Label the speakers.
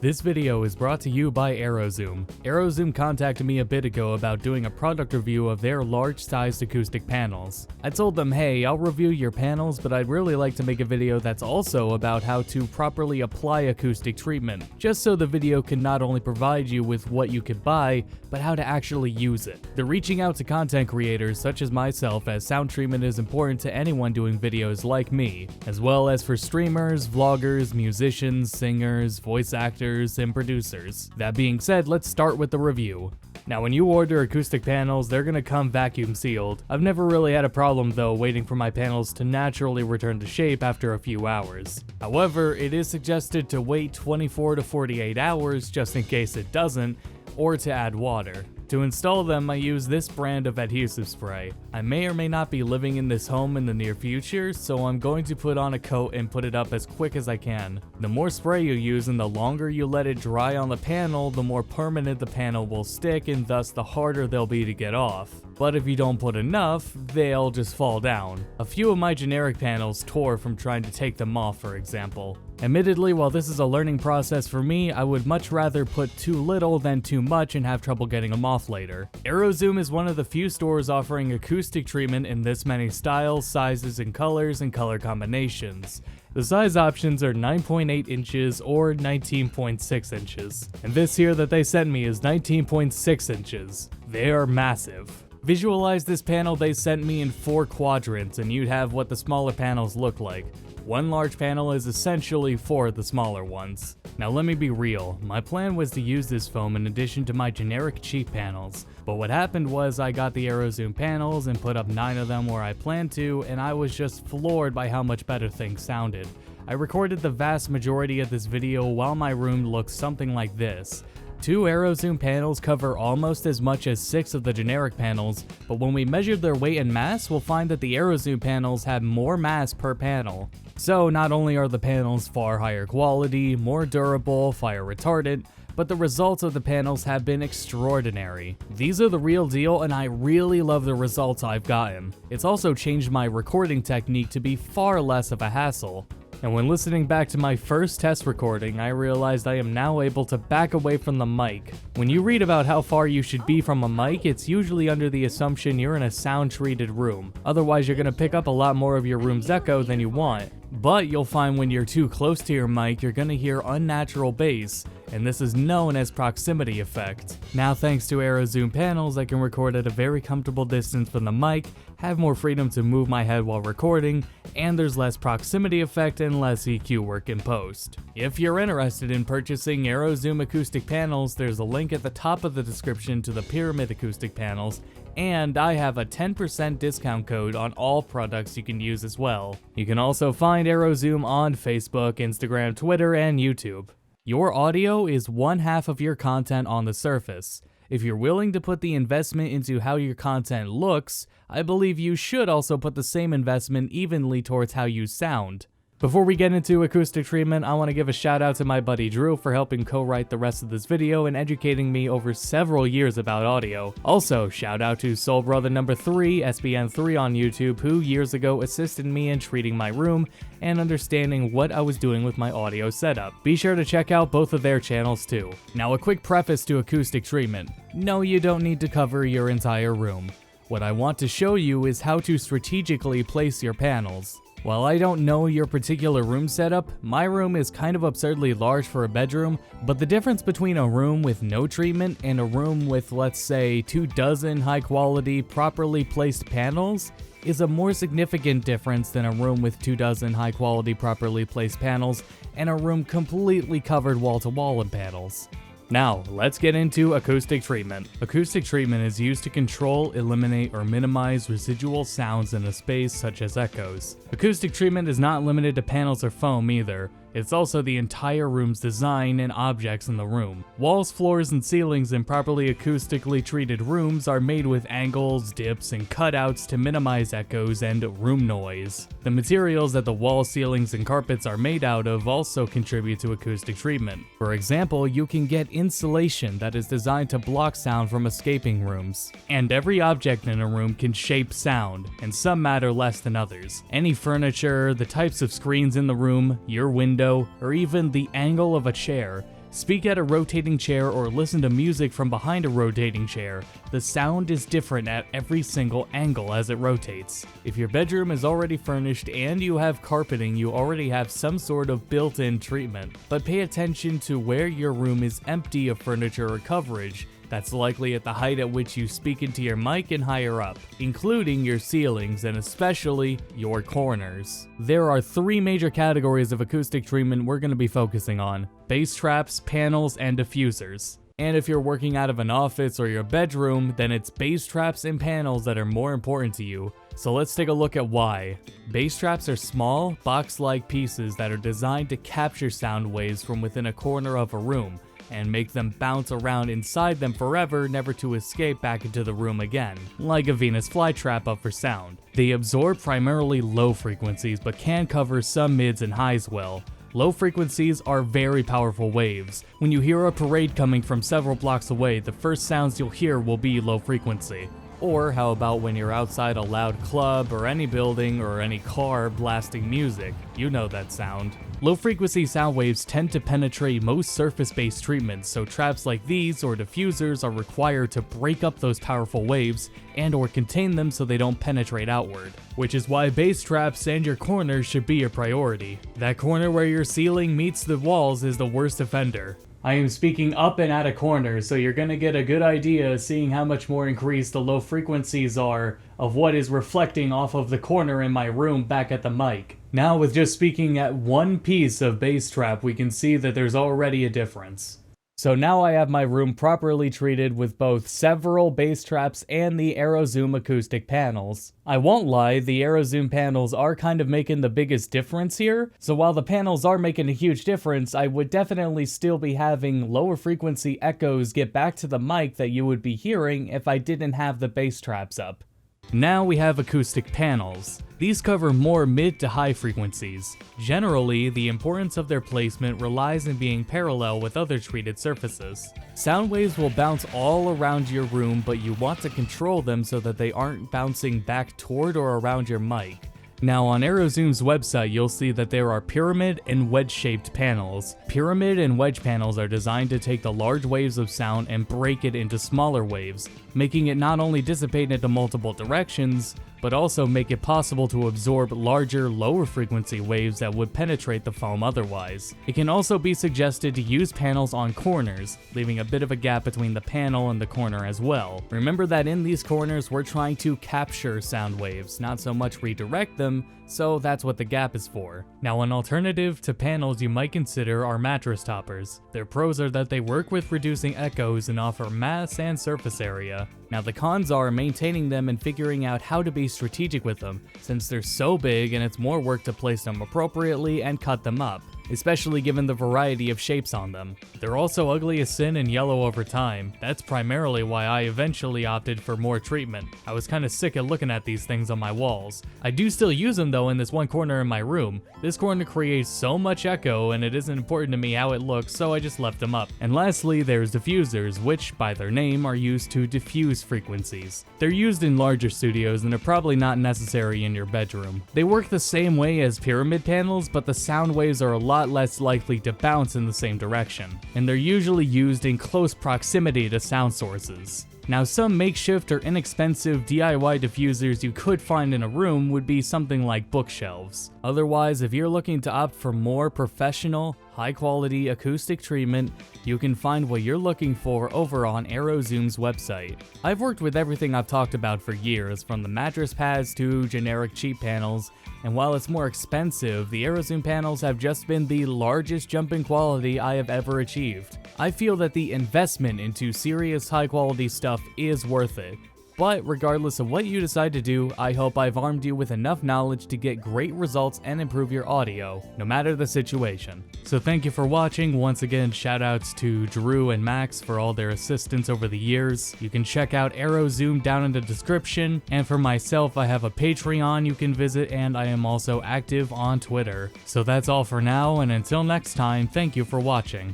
Speaker 1: This video is brought to you by Arrowzoom. Arrowzoom contacted me a bit ago about doing a product review of their large-sized acoustic panels. I told them, hey, I'll review your panels, but I'd really like to make a video that's also about how to properly apply acoustic treatment, just so the video can not only provide you with what you could buy, but how to actually use it. They're reaching out to content creators such as myself, as sound treatment is important to anyone doing videos like me, as well as for streamers, vloggers, musicians, singers, voice actors, and producers. That being said, let's start with the review. Now, when you order acoustic panels, they're gonna come vacuum sealed. I've never really had a problem though waiting for my panels to naturally return to shape after a few hours. However, it is suggested to wait 24 to 48 hours just in case it doesn't, or to add water. To install them, I use this brand of adhesive spray. I may or may not be living in this home in the near future, so I'm going to put on a coat and put it up as quick as I can. The more spray you use and the longer you let it dry on the panel, the more permanent the panel will stick and thus the harder they'll be to get off. But if you don't put enough, they'll just fall down. A few of my generic panels tore from trying to take them off, for example. Admittedly, while this is a learning process for me, I would much rather put too little than too much and have trouble getting them off later. Arrowzoom is one of the few stores offering acoustic treatment in this many styles, sizes, and color combinations. The size options are 9.8 inches or 19.6 inches. And this here that they sent me is 19.6 inches. They are massive. Visualize this panel they sent me in 4 quadrants and you'd have what the smaller panels look like. One large panel is essentially 4 of the smaller ones. Now let me be real, my plan was to use this foam in addition to my generic cheap panels, but what happened was I got the Arrowzoom panels and put up 9 of them where I planned to, and I was just floored by how much better things sounded. I recorded the vast majority of this video while my room looks something like this. 2 Arrowzoom panels cover almost as much as 6 of the generic panels, but when we measured their weight and mass, we'll find that the Arrowzoom panels have more mass per panel. So not only are the panels far higher quality, more durable, fire retardant, but the results of the panels have been extraordinary. These are the real deal and I really love the results I've gotten. It's also changed my recording technique to be far less of a hassle. And when listening back to my first test recording, I realized I am now able to back away from the mic. When you read about how far you should be from a mic, it's usually under the assumption you're in a sound-treated room. Otherwise, you're gonna pick up a lot more of your room's echo than you want. But you'll find when you're too close to your mic, you're gonna hear unnatural bass, and this is known as proximity effect. Now, thanks to Arrowzoom panels, I can record at a very comfortable distance from the mic, have more freedom to move my head while recording, and there's less proximity effect and less EQ work in post. If you're interested in purchasing Arrowzoom acoustic panels, there's a link at the top of the description to the Pyramid acoustic panels, and I have a 10% discount code on all products you can use as well. You can also find Arrowzoom on Facebook, Instagram, Twitter, and YouTube. Your audio is one half of your content on the surface. If you're willing to put the investment into how your content looks, I believe you should also put the same investment evenly towards how you sound. Before we get into acoustic treatment, I want to give a shout out to my buddy Drew for helping co-write the rest of this video and educating me over several years about audio. Also, shout out to Soul Brother number 3, SBN3 on YouTube, who years ago assisted me in treating my room and understanding what I was doing with my audio setup. Be sure to check out both of their channels too. Now, a quick preface to acoustic treatment. No, you don't need to cover your entire room. What I want to show you is how to strategically place your panels. While I don't know your particular room setup, my room is kind of absurdly large for a bedroom, but the difference between a room with no treatment and a room with, let's say, 24 high quality, properly placed panels is a more significant difference than a room with 24 high quality, properly placed panels and a room completely covered wall to wall in panels. Now, let's get into acoustic treatment. Acoustic treatment is used to control, eliminate, or minimize residual sounds in a space such as echoes. Acoustic treatment is not limited to panels or foam either. It's also the entire room's design and objects in the room. Walls, floors, and ceilings in properly acoustically treated rooms are made with angles, dips, and cutouts to minimize echoes and room noise. The materials that the walls, ceilings, and carpets are made out of also contribute to acoustic treatment. For example, you can get insulation that is designed to block sound from escaping rooms. And every object in a room can shape sound, and some matter less than others. Any furniture, the types of screens in the room, your window, or even the angle of a chair Speak at a rotating chair or listen to music from behind a rotating chair, the sound is different at every single angle as it rotates. If your bedroom is already furnished and you have carpeting, you already have some sort of built-in treatment. But pay attention to where your room is empty of furniture or coverage. That's likely at the height at which you speak into your mic and higher up, including your ceilings and especially your corners. There are 3 major categories of acoustic treatment we're going to be focusing on: bass traps, panels, and diffusers. And if you're working out of an office or your bedroom, then it's bass traps and panels that are more important to you. So let's take a look at why. Bass traps are small, box-like pieces that are designed to capture sound waves from within a corner of a room, and make them bounce around inside them forever, never to escape back into the room again, like a Venus flytrap up for sound. They absorb primarily low frequencies, but can cover some mids and highs well. Low frequencies are very powerful waves. When you hear a parade coming from several blocks away, the first sounds you'll hear will be low frequency. Or how about when you're outside a loud club or any building or any car blasting music? You know that sound. Low-frequency sound waves tend to penetrate most surface-based treatments, so traps like these or diffusers are required to break up those powerful waves and or contain them so they don't penetrate outward. Which is why bass traps and your corners should be your priority. That corner where your ceiling meets the walls is the worst offender. I am speaking up and at a corner, so you're gonna get a good idea seeing how much more increased the low frequencies are of what is reflecting off of the corner in my room back at the mic. Now with just speaking at one piece of bass trap, we can see that there's already a difference. So now I have my room properly treated with both several bass traps and the Arrowzoom Acoustic Panels. I won't lie, the Arrowzoom panels are kind of making the biggest difference here, so while the panels are making a huge difference, I would definitely still be having lower frequency echoes get back to the mic that you would be hearing if I didn't have the bass traps up. Now we have acoustic panels. These cover more mid to high frequencies. Generally, the importance of their placement relies in being parallel with other treated surfaces. Sound waves will bounce all around your room, but you want to control them so that they aren't bouncing back toward or around your mic. Now on Arrowzoom's website, you'll see that there are pyramid and wedge-shaped panels. Pyramid and wedge panels are designed to take the large waves of sound and break it into smaller waves, making it not only dissipate into multiple directions, but also make it possible to absorb larger, lower frequency waves that would penetrate the foam otherwise. It can also be suggested to use panels on corners, leaving a bit of a gap between the panel and the corner as well. Remember that in these corners we're trying to capture sound waves, not so much redirect them, so that's what the gap is for. Now an alternative to panels you might consider are mattress toppers. Their pros are that they work with reducing echoes and offer mass and surface area. Now the cons are maintaining them and figuring out how to be strategic with them, since they're so big and it's more work to place them appropriately and cut them up, especially given the variety of shapes on them. They're also ugly as sin and yellow over time. That's primarily why I eventually opted for more treatment. I was kinda sick of looking at these things on my walls. I do still use them though in this one corner in my room. This corner creates so much echo and it isn't important to me how it looks, so I just left them up. And lastly, there's diffusers, which by their name are used to diffuse frequencies. They're used in larger studios and are probably not necessary in your bedroom. They work the same way as pyramid panels, but the sound waves are a lot less likely to bounce in the same direction, and they're usually used in close proximity to sound sources. Now some makeshift or inexpensive DIY diffusers you could find in a room would be something like bookshelves. Otherwise, if you're looking to opt for more professional, high-quality acoustic treatment, you can find what you're looking for over on Arrowzoom's website. I've worked with everything I've talked about for years, from the mattress pads to generic cheap panels, and while it's more expensive, the Arrowzoom panels have just been the largest jump in quality I have ever achieved. I feel that the investment into serious high-quality stuff is worth it. But regardless of what you decide to do, I hope I've armed you with enough knowledge to get great results and improve your audio, no matter the situation. So thank you for watching. Once again, shoutouts to Drew and Max for all their assistance over the years. You can check out Arrowzoom down in the description, and for myself, I have a Patreon you can visit, and I am also active on Twitter. So that's all for now, and until next time, thank you for watching.